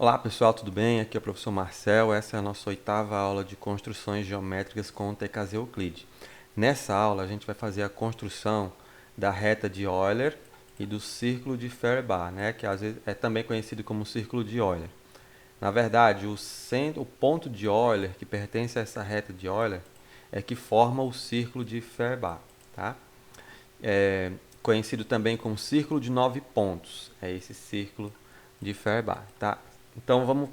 Olá pessoal, tudo bem? Aqui é o professor Marcel. Essa é a nossa 8ª aula de construções geométricas com o TKZ Euclid. Nessa aula a gente vai fazer a construção da reta de Euler e do círculo de Fehrenbach, né? Que às vezes é também conhecido como círculo de Euler. Na verdade, o ponto de Euler que pertence a essa reta de Euler é que forma o círculo de Fehrenbach, tá? É conhecido também como círculo de 9 pontos. É esse círculo de Fehrenbach, tá? Então vamos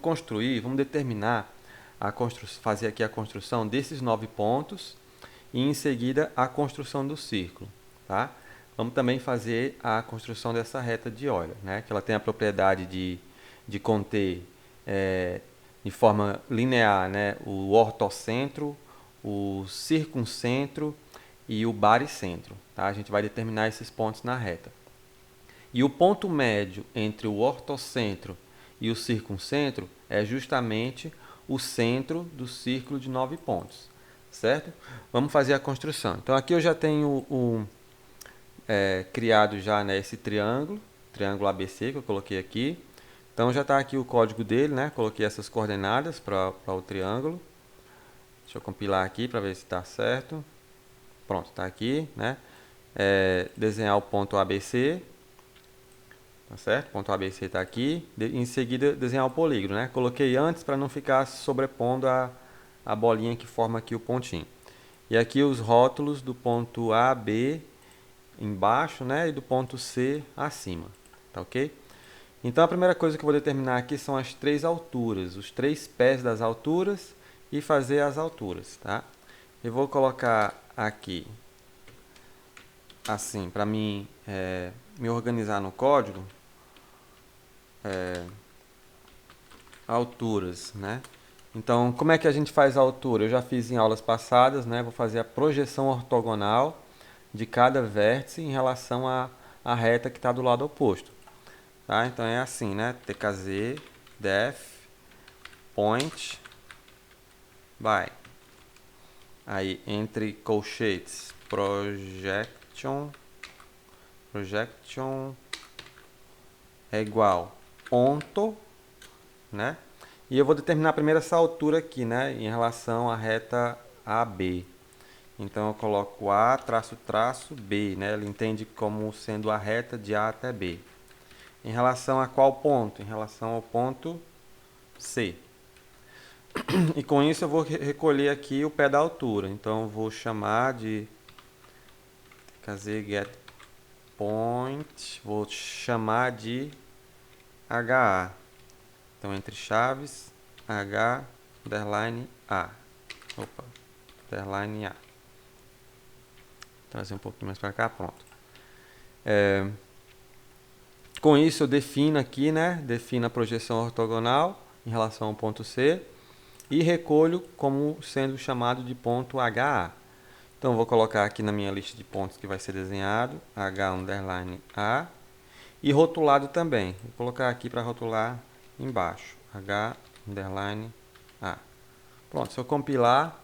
determinar fazer aqui a construção desses 9 pontos e em seguida a construção do círculo, tá? Vamos também fazer a construção dessa reta de Euler, né? Que ela tem a propriedade de conter de forma linear, né? O ortocentro, o circuncentro e o baricentro, tá? A gente vai determinar esses pontos na reta. E o ponto médio entre o ortocentro e o circuncentro é justamente o centro do círculo de 9 pontos, certo? Vamos fazer a construção. Então aqui eu já tenho criado já, né, esse triângulo ABC que eu coloquei aqui. Então já está aqui o código dele, né? Coloquei essas coordenadas para o triângulo. Deixa eu compilar aqui para ver se está certo. Pronto, está aqui, né? Desenhar o ponto ABC. Tá certo? Ponto ABC está aqui. Em seguida, desenhar o polígono, né? Coloquei antes para não ficar sobrepondo a bolinha que forma aqui o pontinho. E aqui os rótulos do ponto A, B embaixo, né? E do ponto C acima. Tá ok? Então a primeira coisa que eu vou determinar aqui são as 3 alturas, os 3 pés das alturas e fazer as alturas, tá? Eu vou colocar aqui assim, para mim me organizar no código. Alturas, né? Então, como é que a gente faz a altura? Eu já fiz em aulas passadas, né? Vou fazer a projeção ortogonal de cada vértice em relação à reta que está do lado oposto. Tá? Então é assim, né? TKZ, def, point, by. Aí, entre colchetes, projection é igual ponto, né? E eu vou determinar primeiro essa altura aqui, né, em relação à reta AB. Então eu coloco A, traço, traço, B, né? Ele entende como sendo a reta de A até B. Em relação a qual ponto? Em relação ao ponto C. E com isso eu vou recolher aqui o pé da altura. Então eu vou chamar de get point, vou chamar de HA. Então entre chaves, H, underline A. Opa, underline A. Trazer um pouquinho mais para cá, pronto. Com isso eu defino aqui, né? Defino a projeção ortogonal em relação ao ponto C e recolho como sendo chamado de ponto HA. Então vou colocar aqui na minha lista de pontos que vai ser desenhado, H underline A, e rotulado também. Vou colocar aqui para rotular embaixo, H underline A. Pronto, se eu compilar,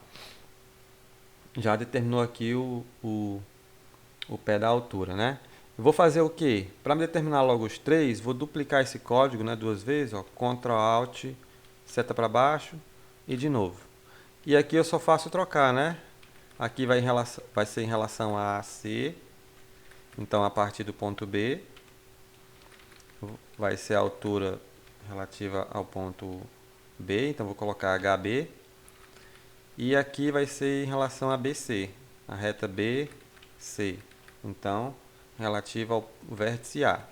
já determinou aqui o pé da altura, né? Eu vou fazer o quê? Para determinar logo os 3, vou duplicar esse código, né, 2 vezes, ó, Ctrl Alt, seta para baixo e de novo. E aqui eu só faço trocar, né? Aqui vai ser em relação a AC, então a partir do ponto B, vai ser a altura relativa ao ponto B, então vou colocar HB. E aqui vai ser em relação a BC, a reta BC. Então, relativa ao vértice A.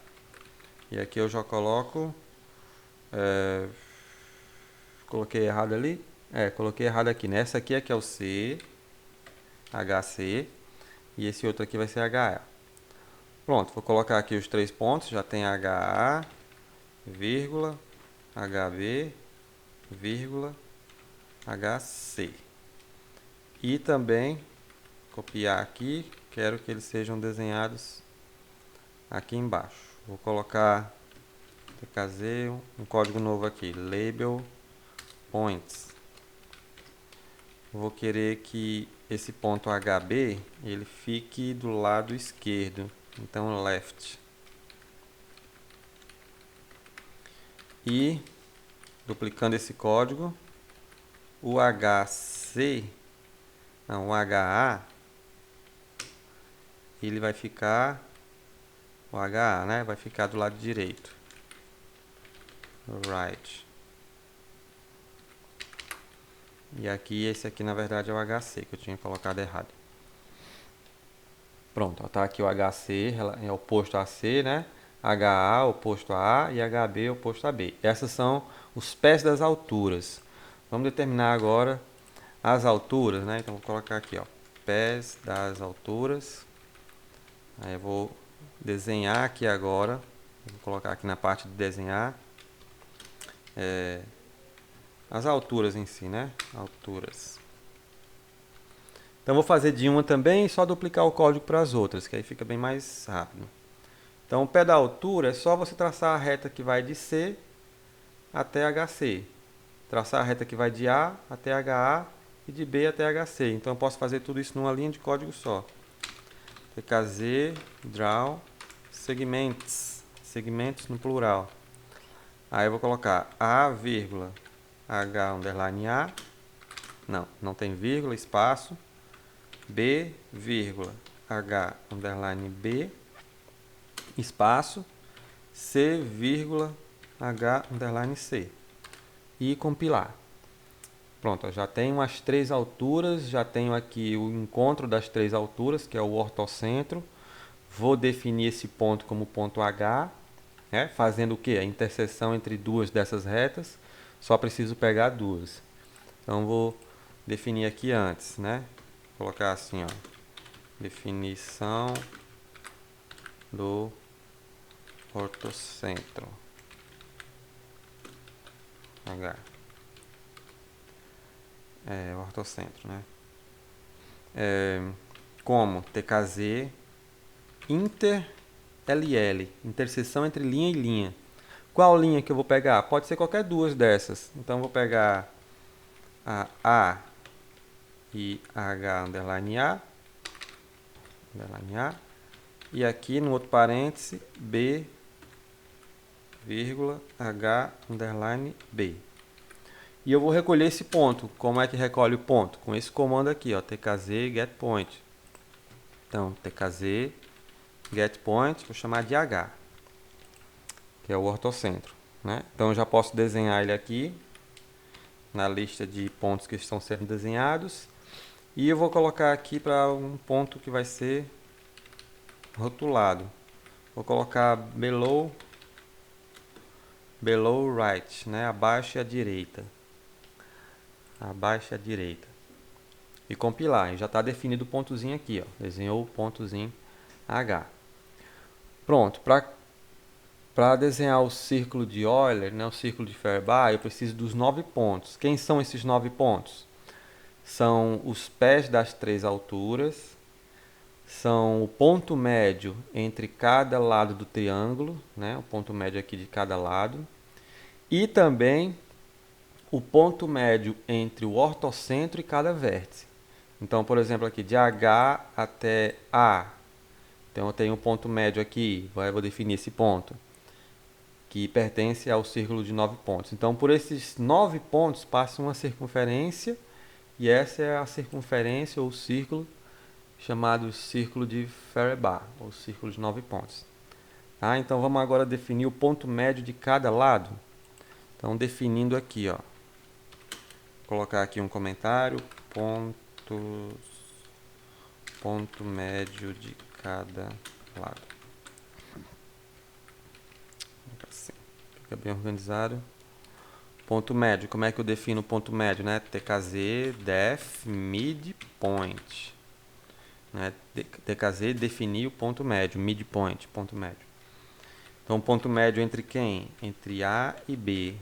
E aqui eu já coloco... coloquei errado ali? Coloquei errado aqui. Nessa aqui é que é o C, HC. E esse outro aqui vai ser HA. Pronto, vou colocar aqui os 3 pontos. Já tem HA, vírgula, HB, vírgula, HC. E também, copiar aqui, quero que eles sejam desenhados aqui embaixo. Vou colocar TKZ, um código novo aqui, label points. Vou querer que esse ponto HB ele fique do lado esquerdo, então left. E duplicando esse código, o HC, não, o HA, ele vai ficar, o HA, né, vai ficar do lado direito. Right. E aqui, esse aqui na verdade é o HC, que eu tinha colocado errado. Pronto, tá aqui o HC, é oposto a C, né? HA oposto a A e HB oposto a B. Essas são os pés das alturas. Vamos determinar agora as alturas, né? Então vou colocar aqui, ó, pés das alturas. Aí eu vou desenhar aqui agora. Vou colocar aqui na parte de desenhar as alturas em si, né? Alturas. Então vou fazer de uma também e só duplicar o código para as outras, que aí fica bem mais rápido. Então o pé da altura é só você traçar a reta que vai de C até HC. Traçar a reta que vai de A até HA e de B até HC. Então eu posso fazer tudo isso numa linha de código só. TKZ, draw, segments. Segmentos no plural. Aí eu vou colocar A, vírgula, H, underline A. Não tem vírgula, espaço. B, vírgula, H, underline B, espaço, C, vírgula, H, underline C. E compilar. Pronto, eu já tenho as três alturas, já tenho aqui o encontro das três alturas, que é o ortocentro. Vou definir esse ponto como ponto H, né, fazendo o que? A interseção entre duas dessas retas. Só preciso pegar duas. Então, vou definir aqui antes, né? Vou colocar assim, ó. Definição do ortocentro. H. Ortocentro, né? Como TKZ inter LL, interseção entre linha e linha. Qual linha que eu vou pegar? Pode ser qualquer duas dessas. Então vou pegar a e H underline A, e aqui no outro parêntese B, vírgula, H underline B. E eu vou recolher esse ponto. Como é que recolhe o ponto? Com esse comando aqui, ó, tkz getPoint. Então, tkz getPoint, vou chamar de H, que é o ortocentro, né? Então, eu já posso desenhar ele aqui na lista de pontos que estão sendo desenhados. E eu vou colocar aqui para um ponto que vai ser rotulado. Vou colocar below right, né? Abaixo à direita. Abaixo à direita. E compilar. Já está definido o pontozinho aqui, ó. Desenhou o pontozinho H. Pronto. Para desenhar o círculo de Euler, né, o círculo de Faraday, eu preciso dos 9 pontos. Quem são esses 9 pontos? São os pés das três alturas, são o ponto médio entre cada lado do triângulo, né, o ponto médio aqui de cada lado, e também o ponto médio entre o ortocentro e cada vértice. Então, por exemplo, aqui de H até A, então eu tenho um ponto médio aqui, eu vou definir esse ponto, que pertence ao círculo de 9 pontos. Então, por esses 9 pontos passa uma circunferência, e essa é a circunferência ou círculo chamado círculo de Faraday, ou círculo de 9 pontos. Tá? Então vamos agora definir o ponto médio de cada lado. Então definindo aqui, ó, vou colocar aqui um comentário, ponto médio de cada lado. Assim, fica bem organizado. Ponto médio, como é que eu defino o ponto médio, né? TKZ def midpoint, né? TKZ definir o ponto médio, midpoint, ponto médio. Então, ponto médio entre quem? Entre A e B.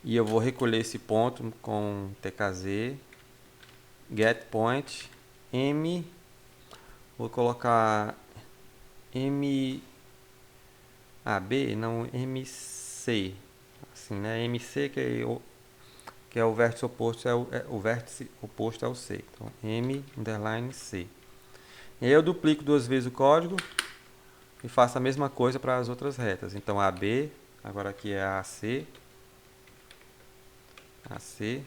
E eu vou recolher esse ponto com TKZ getPoint M. Vou colocar MAB, não MC. Assim, né? MC que é o vértice oposto, o vértice oposto é o C. Então, M underline C. E aí eu duplico duas vezes o código e faço a mesma coisa para as outras retas. Então AB, agora aqui é AC, AC.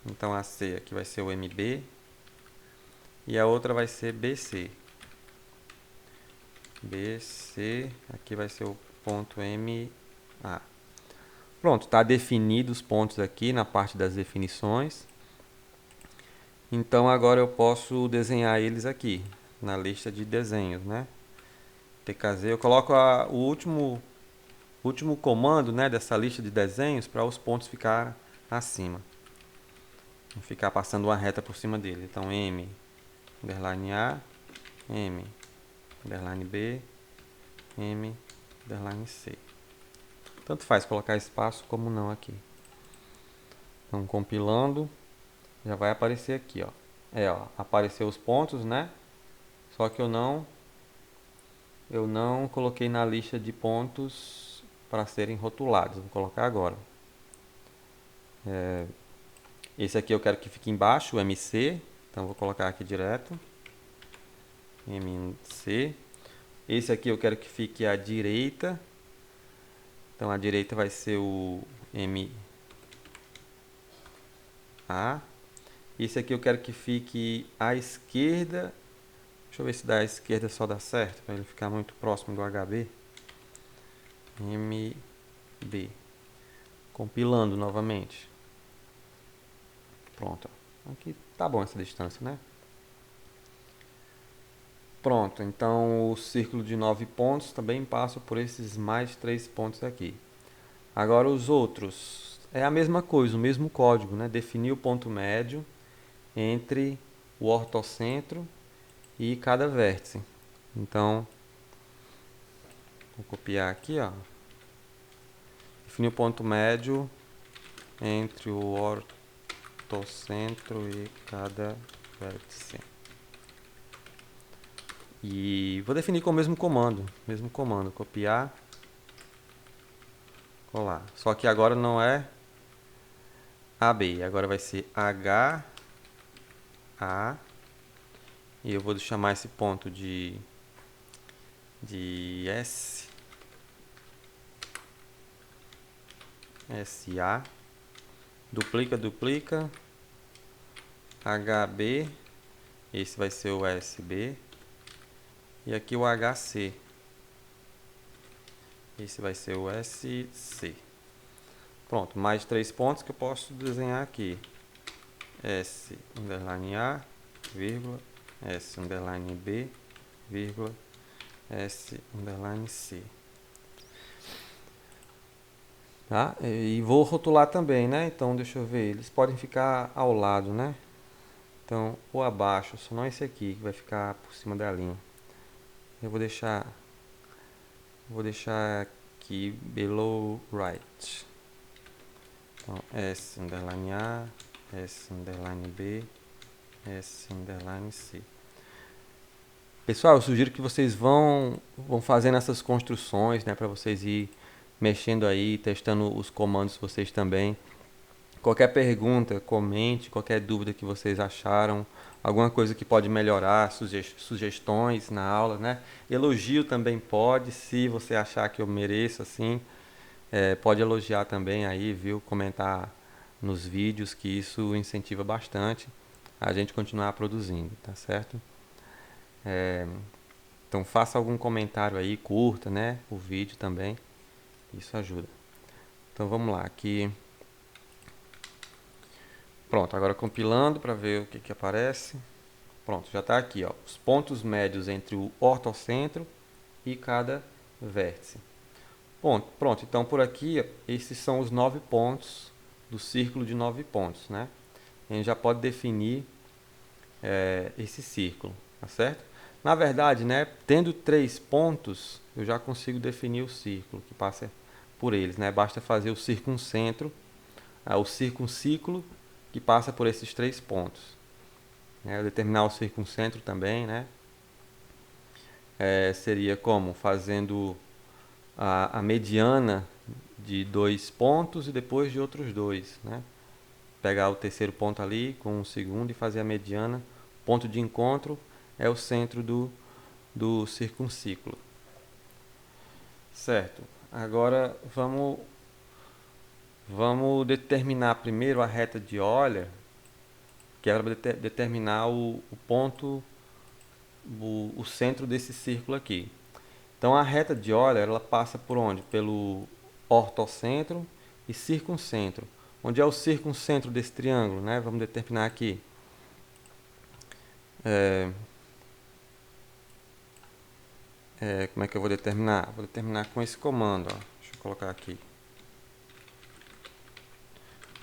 Então AC aqui vai ser o MB. E a outra vai ser BC. BC, aqui vai ser o ponto MA. Pronto, está definido os pontos aqui na parte das definições. Então agora eu posso desenhar eles aqui, na lista de desenhos, né? TKZ, eu coloco o último comando, né, dessa lista de desenhos para os pontos ficarem acima. Não ficar passando uma reta por cima dele. Então M, underline A, M, underline B, M, underline C. Tanto faz colocar espaço como não aqui. Então compilando, já vai aparecer aqui, ó. Apareceu os pontos, né? Só que eu não coloquei na lista de pontos para serem rotulados. Vou colocar agora. Esse aqui eu quero que fique embaixo, o MC. Então vou colocar aqui direto. MC. Esse aqui eu quero que fique à direita. Então a direita vai ser o MA. Esse aqui eu quero que fique à esquerda. Deixa eu ver se da esquerda só dá certo, para ele ficar muito próximo do HB. MB. Compilando novamente. Pronto. Aqui tá bom essa distância, né? Pronto, então o círculo de 9 pontos também passa por esses mais 3 pontos aqui. Agora os outros, é a mesma coisa, o mesmo código, né? Definir o ponto médio entre o ortocentro e cada vértice. Então, vou copiar aqui, ó. Definir o ponto médio entre o ortocentro e cada vértice. E vou definir com o mesmo comando, copiar, colar. Só que agora não é AB, agora vai ser HA. E eu vou chamar esse ponto de S, SA, duplica, HB, esse vai ser o SB, e aqui o HC, esse vai ser o SC. Pronto, mais 3 pontos que eu posso desenhar aqui. S, underline A, vírgula, S, underline B, vírgula, S, underline C. Tá? E vou rotular também, né? Então, deixa eu ver, eles podem ficar ao lado, né? Então, ou abaixo, só não esse aqui, que vai ficar por cima da linha. Eu vou deixar aqui, below right. Então, S, underline A, S, underline B, S, underline C. Pessoal, eu sugiro que vocês vão fazendo essas construções, né? Para vocês ir mexendo aí, testando os comandos vocês também. Qualquer pergunta, comente, qualquer dúvida que vocês acharam, alguma coisa que pode melhorar, sugestões na aula, né? Elogio também pode, se você achar que eu mereço, assim, pode elogiar também aí, viu? Comentar nos vídeos, que isso incentiva bastante a gente continuar produzindo, tá certo? Então faça algum comentário aí, curta, né? O vídeo também, isso ajuda. Então vamos lá, aqui... Pronto, agora compilando para ver o que aparece. Pronto, já está aqui, ó, os pontos médios entre o ortocentro e cada vértice. Pronto, então por aqui, esses são os 9 pontos do círculo de 9 pontos, né? A gente já pode definir esse círculo, tá certo? Na verdade, né, tendo 3 pontos, eu já consigo definir o círculo que passa por eles, né? Basta fazer o circuncentro, o circunciclo que passa por esses 3 pontos. Determinar o circuncentro também, né? Seria como? Fazendo a mediana de 2 pontos e depois de outros 2, né? Pegar o terceiro ponto ali com o segundo e fazer a mediana. Ponto de encontro é o centro do circunciclo. Certo. Agora vamos Vamos determinar primeiro a reta de Euler, que é para determinar o ponto, o centro desse círculo aqui. Então a reta de Euler, ela passa por onde? Pelo ortocentro e circuncentro. Onde é o circuncentro desse triângulo, né? Vamos determinar aqui. Como é que eu vou determinar? Vou determinar com esse comando, ó. Deixa eu colocar aqui.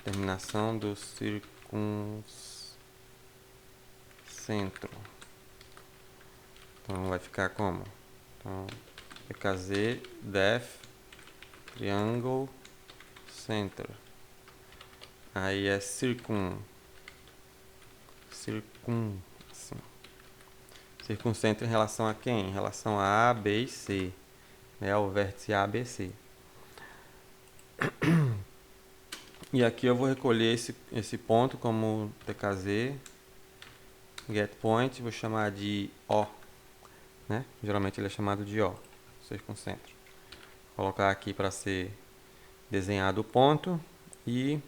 Determinação do circuncentro. Então vai ficar como? Então, PKZ def triangle center. Aí é assim. Circuncentro em relação a quem? Em relação a A, B e C, né? O vértice A, B, C. E aqui eu vou recolher esse ponto como TKZ, getPoint, vou chamar de O, né? Geralmente ele é chamado de O, circuncentro. Vou colocar aqui para ser desenhado o ponto e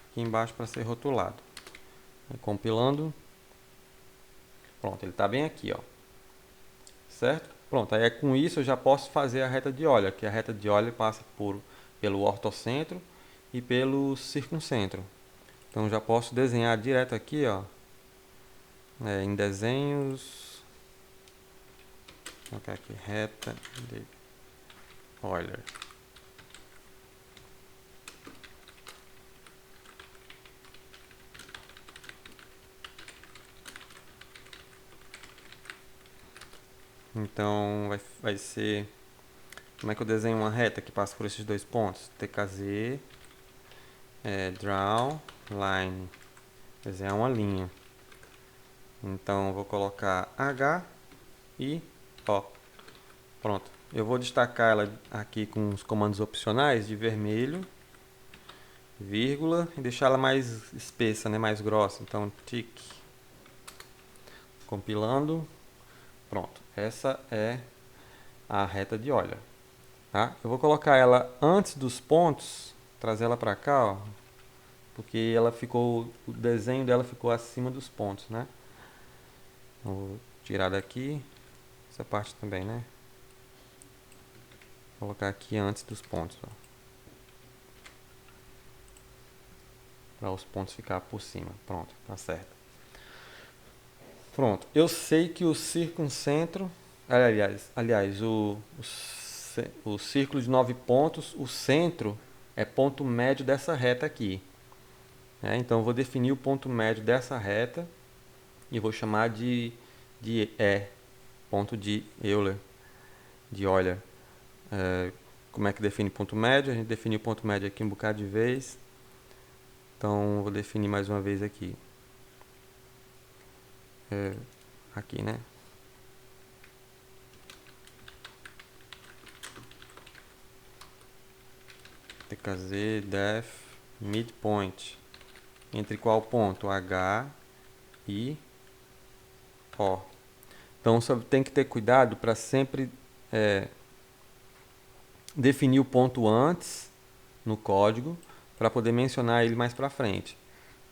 aqui embaixo para ser rotulado. Compilando. Pronto, ele está bem aqui, ó. Certo? Pronto, aí com isso eu já posso fazer a reta de Euler, que a reta de Euler passa pelo ortocentro e pelo circuncentro. Então já posso desenhar direto aqui, ó, em desenhos. Vou colocar aqui reta de Euler. Então vai ser. Como é que eu desenho uma reta que passa por esses dois pontos? TKZ, draw, line. Desenhar uma linha. Então eu vou colocar H e O. Pronto. Eu vou destacar ela aqui com os comandos opcionais de vermelho, vírgula, e deixar ela mais espessa, né, mais grossa. Então, tick. Compilando. Pronto. Essa é a reta de Euler. Tá? Eu vou colocar ela antes dos pontos, trazer ela para cá, ó, porque ela ficou, o desenho dela ficou acima dos pontos, né? Vou tirar daqui essa parte também, né? Vou colocar aqui antes dos pontos, para os pontos ficar por cima. Pronto, tá certo. Pronto, eu sei que o circuncentro, aliás, o círculo de 9 pontos, o centro é ponto médio dessa reta aqui. Então eu vou definir o ponto médio dessa reta e vou chamar de ponto de Euler, de Euler. Como é que define ponto médio? A gente definiu o ponto médio aqui um bocado de vez. Então vou definir mais uma vez aqui. Aqui, né? TKZ def midpoint. Entre qual ponto? H e O. Então só tem que ter cuidado para sempre definir o ponto antes no código para poder mencionar ele mais para frente.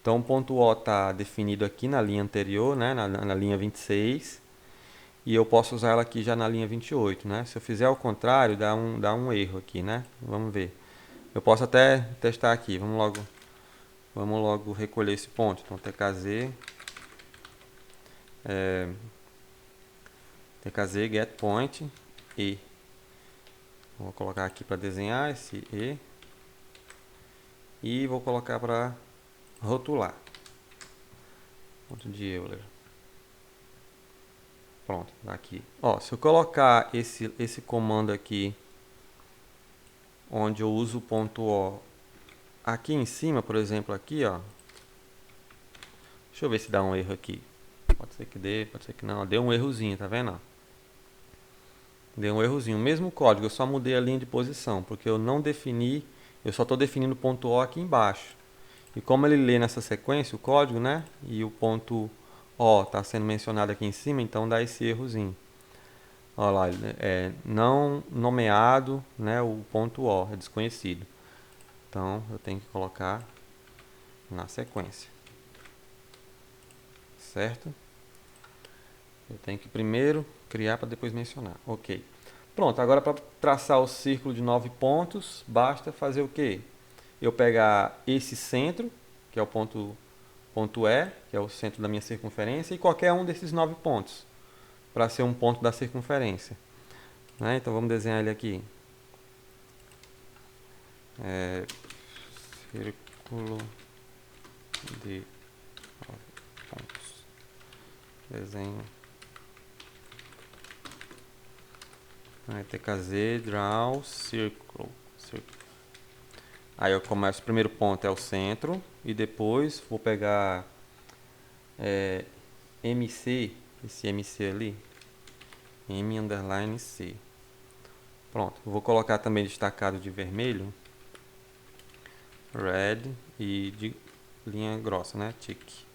Então o ponto O está definido aqui na linha anterior, né, na linha 26, e eu posso usar ela aqui já na linha 28, né? Se eu fizer ao contrário, dá um erro aqui, né? Vamos ver. Eu posso até testar aqui. Vamos logo recolher esse ponto. Então TKZ getPoint e vou colocar aqui para desenhar esse e vou colocar para rotular. Ponto de Euler. Pronto, tá aqui. Ó, se eu colocar esse comando aqui, onde eu uso o ponto O aqui em cima, por exemplo, aqui, ó. Deixa eu ver se dá um erro aqui. Pode ser que dê, pode ser que não. Deu um errozinho, tá vendo? Deu um errozinho. O mesmo código, eu só mudei a linha de posição, porque eu não defini, eu só estou definindo o ponto O aqui embaixo. E como ele lê nessa sequência o código, né? E o ponto O está sendo mencionado aqui em cima, então dá esse errozinho. Olha lá, não nomeado, né? O ponto O, é desconhecido. Então, eu tenho que colocar na sequência. Certo? Eu tenho que primeiro criar para depois mencionar. Ok. Pronto, agora para traçar o círculo de 9 pontos, basta fazer o quê? Eu pegar esse centro, que é o ponto E, que é o centro da minha circunferência, e qualquer um desses 9 pontos, para ser um ponto da circunferência. Né? Então vamos desenhar ele aqui. Círculo de 9 pontos. Desenho. TKZ, Draw, Circle. Aí eu começo, o primeiro ponto é o centro, e depois vou pegar MC, esse MC ali, M_C. Pronto, vou colocar também destacado de vermelho, red, e de linha grossa, né, tick.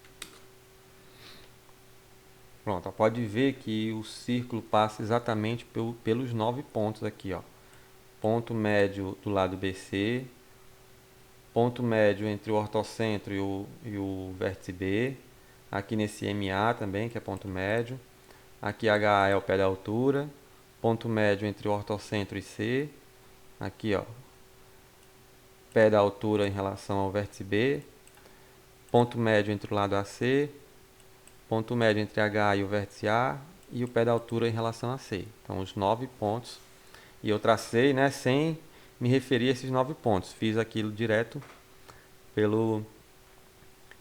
Pronto, ó, pode ver que o círculo passa exatamente pelos 9 pontos aqui, ó. Ponto médio do lado BC, ponto médio entre o ortocentro e o vértice B, aqui nesse MA também, que é ponto médio, aqui HA é o pé da altura, ponto médio entre o ortocentro e C, aqui ó, pé da altura em relação ao vértice B, ponto médio entre o lado AC, ponto médio entre HA e o vértice A, e o pé da altura em relação a C. Então os 9 pontos, e eu tracei, né, sem me referir a esses 9 pontos, fiz aquilo direto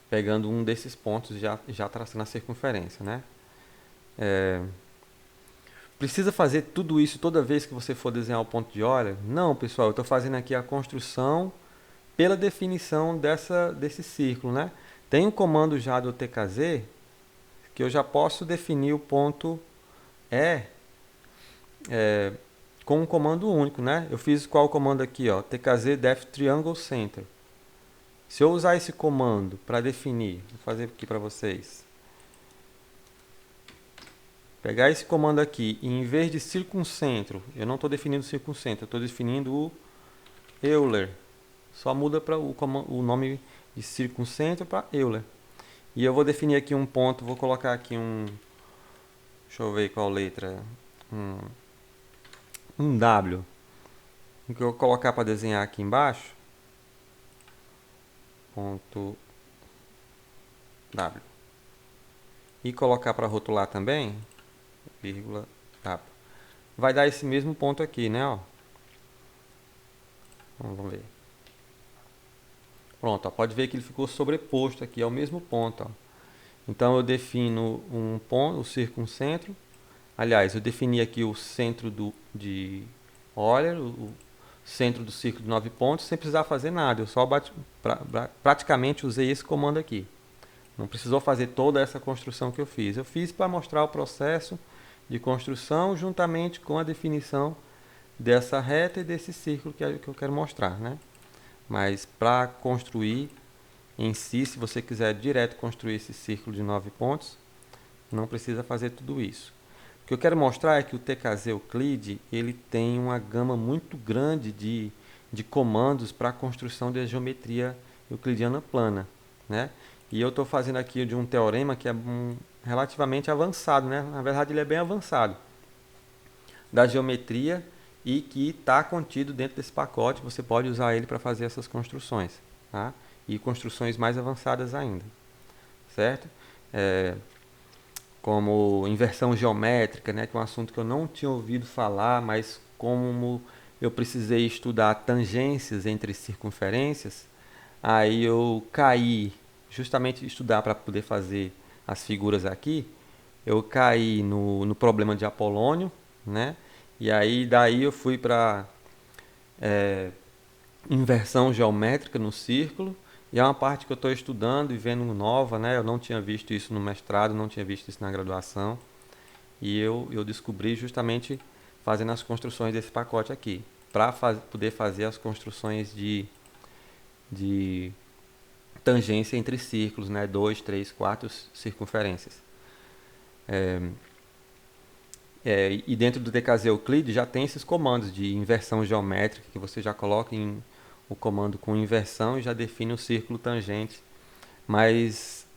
pegando um desses pontos já traçando a circunferência, né? Precisa fazer tudo isso toda vez que você for desenhar o ponto de Euler? Não, pessoal, eu estou fazendo aqui a construção pela definição desse círculo, né? Tem um comando já do TKZ que eu já posso definir o ponto com um comando único, né? Eu fiz qual comando aqui, ó, TKZ Def Triangle Center. Se eu usar esse comando para definir, vou fazer aqui para vocês. Pegar esse comando aqui e em vez de circuncentro, eu não estou definindo circuncentro, eu estou definindo o Euler. Só muda para o nome de circuncentro para Euler. E eu vou definir aqui um ponto, vou colocar aqui deixa eu ver qual letra, um W. O que eu vou colocar para desenhar aqui embaixo, ponto W. E colocar para rotular também, vírgula W. Vai dar esse mesmo ponto aqui, né? Ó. Vamos ver. Pronto, ó, pode ver que ele ficou sobreposto aqui ao mesmo ponto. Ó. Então eu defino um ponto, o circuncentro. Aliás, eu defini aqui o centro de Euler, o centro do círculo de 9 pontos, sem precisar fazer nada. Eu só praticamente usei esse comando aqui. Não precisou fazer toda essa construção que eu fiz. Eu fiz para mostrar o processo de construção juntamente com a definição dessa reta e desse círculo que eu quero mostrar, né? Mas para construir em si, se você quiser direto construir esse círculo de 9 pontos, não precisa fazer tudo isso. O que eu quero mostrar é que o TKZ Euclid ele tem uma gama muito grande de comandos para a construção da geometria euclidiana plana, né? E eu estou fazendo aqui de um teorema que é relativamente avançado, né? Na verdade ele é bem avançado, da geometria, e que está contido dentro desse pacote. Você pode usar ele para fazer essas construções, tá? E construções mais avançadas ainda, certo? Como inversão geométrica, né, que é um assunto que eu não tinha ouvido falar, mas como eu precisei estudar tangências entre circunferências, aí eu caí, justamente estudar para poder fazer as figuras aqui, eu caí no problema de Apolônio, né? E aí daí eu fui para inversão geométrica no círculo, e é uma parte que eu estou estudando e vendo nova, né? Eu não tinha visto isso no mestrado, não tinha visto isso na graduação, e eu descobri justamente fazendo as construções desse pacote aqui, para poder fazer as construções de tangência entre círculos, né? 2, 3, 4 circunferências. E dentro do DKZ Euclid já tem esses comandos de inversão geométrica que você já coloca em o comando com inversão e já define o círculo tangente. Mas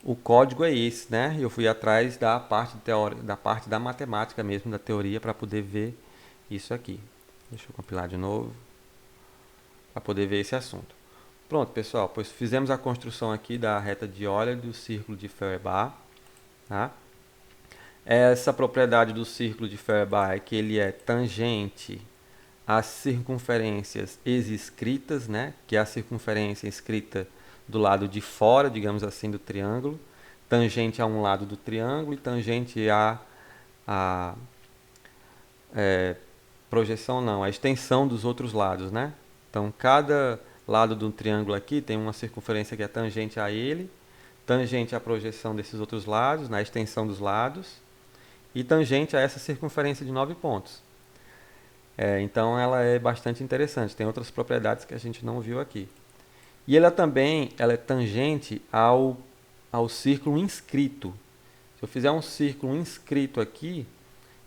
o código é esse, né? Eu fui atrás da parte teórica, da parte da matemática mesmo, da teoria, para poder ver isso aqui. Deixa eu compilar de novo, para poder ver esse assunto. Pronto, pessoal, pois fizemos a construção aqui da reta de Euler do círculo de Feuerbach, tá? Essa propriedade do círculo de Feuerbach é que ele é tangente às circunferências escritas, né? Que é a circunferência escrita do lado de fora, digamos assim, do triângulo, tangente a um lado do triângulo e tangente a projeção não, a extensão dos outros lados, né? Então, cada lado do triângulo aqui tem uma circunferência que é tangente a ele, tangente à projeção desses outros lados, na extensão dos lados, e tangente a essa circunferência de 9 pontos. Então, ela é bastante interessante, tem outras propriedades que a gente não viu aqui. E ela também é tangente ao círculo inscrito. Se eu fizer um círculo inscrito aqui,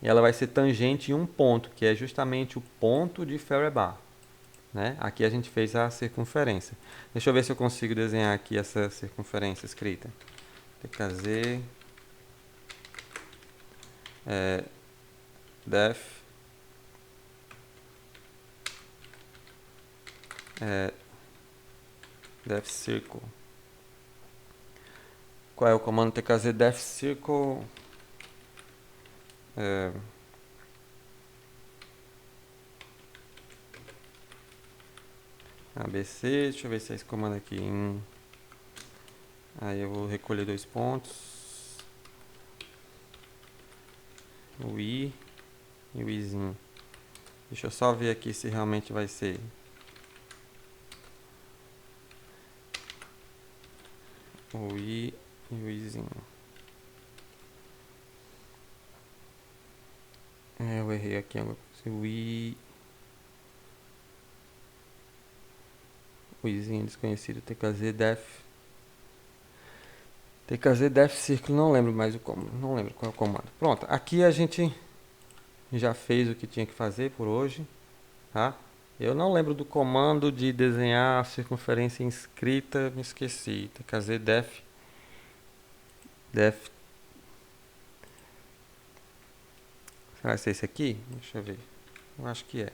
ela vai ser tangente em um ponto, que é justamente o ponto de Feuerbach, né? Aqui a gente fez a circunferência. Deixa eu ver se eu consigo desenhar aqui essa circunferência escrita. TKZ def circle. Qual é o comando TKZ def circle? ABC, deixa eu ver se é esse comando aqui. Aí eu vou recolher 2 pontos. O I e o Izinho. Deixa eu só ver aqui se realmente vai ser. O I e o Izinho. Eu errei aqui. O I. O Izinho desconhecido. TKZ def círculo. Não lembro mais o comando. Não lembro qual é o comando. Pronto. Aqui a gente já fez o que tinha que fazer por hoje. Tá? Eu não lembro do comando de desenhar a circunferência inscrita. Me esqueci. TKZ def. Será que é esse aqui? Deixa eu ver. Eu acho que é.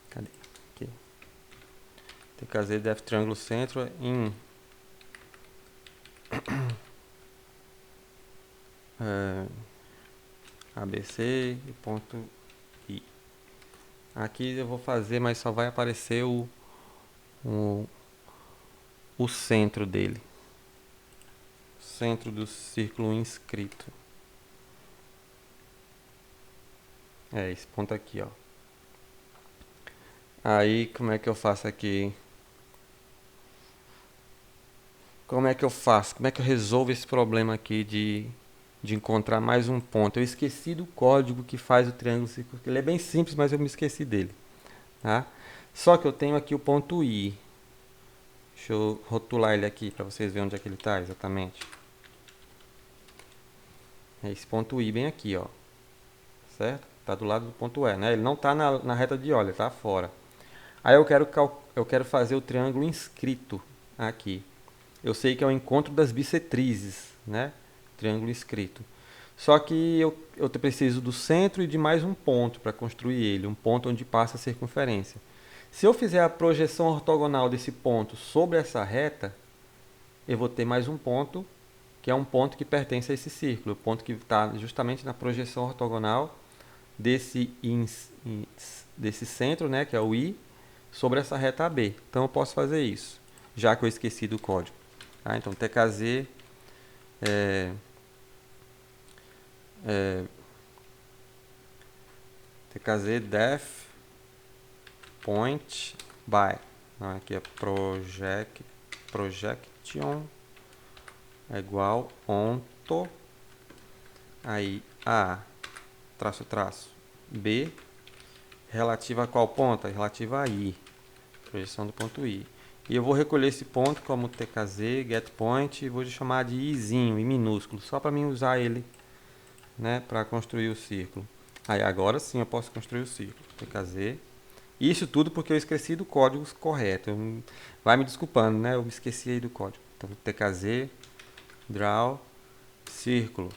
Cadê? Aqui. TKZ def triângulo centro em ABC e ponto I. Aqui eu vou fazer, mas só vai aparecer o centro dele. Centro do círculo inscrito. Esse ponto aqui, ó. Aí, como é que eu faço aqui? Como é que eu faço? Como é que eu resolvo esse problema aqui de encontrar mais um ponto? Eu esqueci do código que faz o triângulo circular. Ele é bem simples, mas eu me esqueci dele. Tá? Só que eu tenho aqui o ponto I. Deixa eu rotular ele aqui para vocês verem onde é que ele está exatamente. É esse ponto I bem aqui, ó. Certo? Está do lado do ponto E, né? Ele não está na reta de Euler, está fora. Aí eu quero fazer o triângulo inscrito aqui. Eu sei que é o encontro das bissetrizes, né? Triângulo inscrito. Só que eu preciso do centro e de mais um ponto para construir ele, um ponto onde passa a circunferência. Se eu fizer a projeção ortogonal desse ponto sobre essa reta, eu vou ter mais um ponto, que é um ponto que pertence a esse círculo, o ponto que está justamente na projeção ortogonal desse centro, né, que é o I, sobre essa reta AB. Então eu posso fazer isso, já que eu esqueci do código. Tá? Então TKZ TKZ def point by. Então, aqui é projection é igual onto, aí A traço traço B relativa a qual ponto? Relativa a I, projeção do ponto I. E eu vou recolher esse ponto como TKZ getPoint e vou chamar de Izinho, I minúsculo, só para mim usar ele, né, para construir o círculo. Aí agora sim eu posso construir o círculo. TKZ Isso tudo porque eu esqueci do código correto. Vai me desculpando, né? Eu me esqueci aí do código. Então, TKZ, draw, círculo.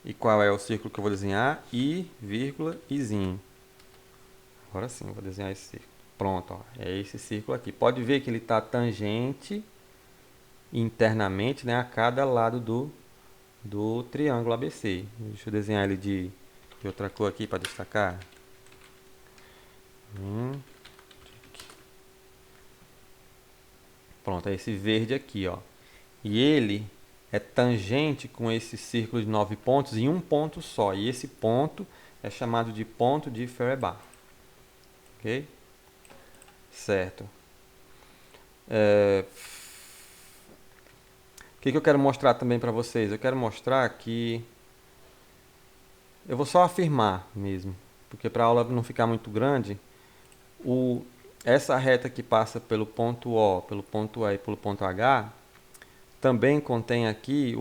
E qual é o círculo que eu vou desenhar? I, vírgula, izinho. Agora sim, eu vou desenhar esse círculo. Pronto, ó, é esse círculo aqui. Pode ver que ele está tangente internamente, né, a cada lado do triângulo ABC. Deixa eu desenhar ele de outra cor aqui para destacar. Pronto, é esse verde aqui, ó. E ele é tangente com esse círculo de 9 pontos em um ponto só. E esse ponto é chamado de ponto de Faribault. Ok? Certo. O que eu quero mostrar também para vocês? Eu quero mostrar que... Eu vou só afirmar mesmo, porque para a aula não ficar muito grande, essa reta que passa pelo ponto O, pelo ponto E e pelo ponto H, também contém aqui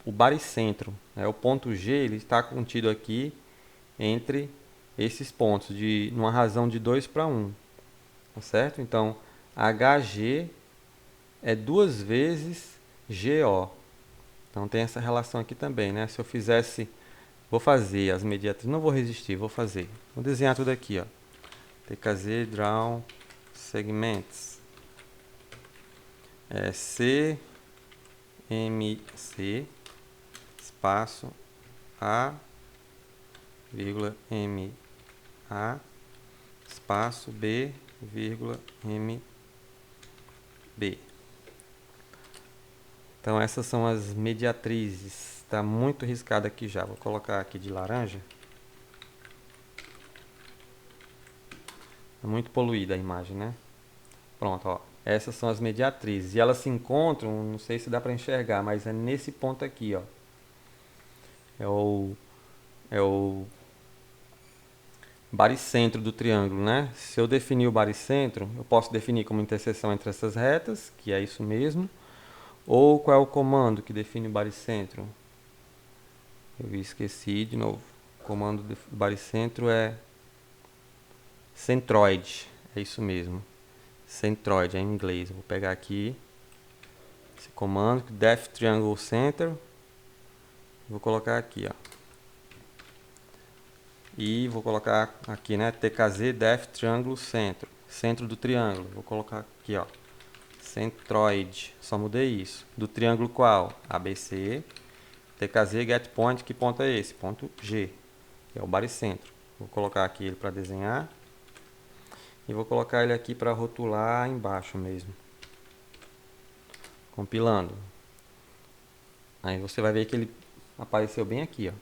o baricentro. Né? O ponto G ele está contido aqui entre esses pontos, numa razão de 2 para 1. Tá certo? Então, HG é 2 vezes GO. Então, tem essa relação aqui também. Né? Se eu fizesse... Vou fazer as mediatrizes, não vou resistir, vou fazer. Vou desenhar tudo aqui, ó. TKZ, Draw, Segments. CMC, espaço A, vírgula, MA, espaço B, vírgula, MB. Então, essas são as mediatrizes. Está muito riscado aqui já. Vou colocar aqui de laranja. É muito poluída a imagem, né? Pronto, ó. Essas são as mediatrizes. E elas se encontram, não sei se dá para enxergar, mas é nesse ponto aqui, ó. É o baricentro do triângulo, né? Se eu definir o baricentro, eu posso definir como interseção entre essas retas, que é isso mesmo. Ou qual é o comando que define o baricentro? Eu esqueci de novo. O comando do baricentro é centroide. É isso mesmo. Centroide é em inglês. Eu vou pegar aqui esse comando, def triangle center. Vou colocar aqui, ó. E vou colocar aqui, né, TKZ def triângulo centro, centro do triângulo. Vou colocar aqui, ó, centroide. Só mudei isso. Do triângulo qual? ABC. TKZ get point, que ponto é esse? Ponto G, que é o baricentro. Vou colocar aqui ele para desenhar. E vou colocar ele aqui para rotular embaixo mesmo. Compilando. Aí você vai ver que ele apareceu bem aqui, ó.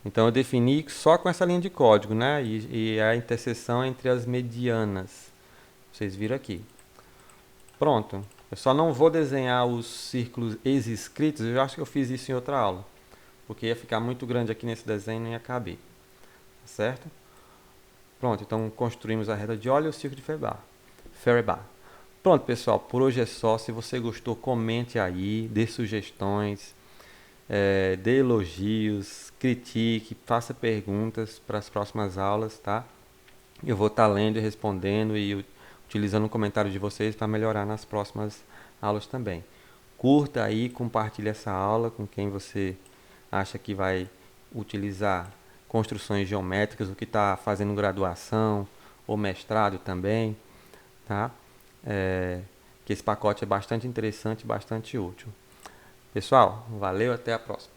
Então eu defini só com essa linha de código, né? E a interseção entre as medianas. Vocês viram aqui. Pronto. Eu só não vou desenhar os círculos ex-escritos. Eu acho que eu fiz isso em outra aula. Porque ia ficar muito grande aqui nesse desenho e não ia caber. Certo? Pronto. Então construímos a reta de óleo e o círculo de Faribault. Pronto, pessoal. Por hoje é só. Se você gostou, comente aí. Dê sugestões. Dê elogios, critique, faça perguntas para as próximas aulas, tá? Eu vou estar lendo e respondendo e utilizando o comentário de vocês para melhorar nas próximas aulas também. Curta aí, compartilhe essa aula com quem você acha que vai utilizar construções geométricas, o que está fazendo graduação ou mestrado também, tá? Que esse pacote é bastante interessante e bastante útil. Pessoal, valeu, até a próxima.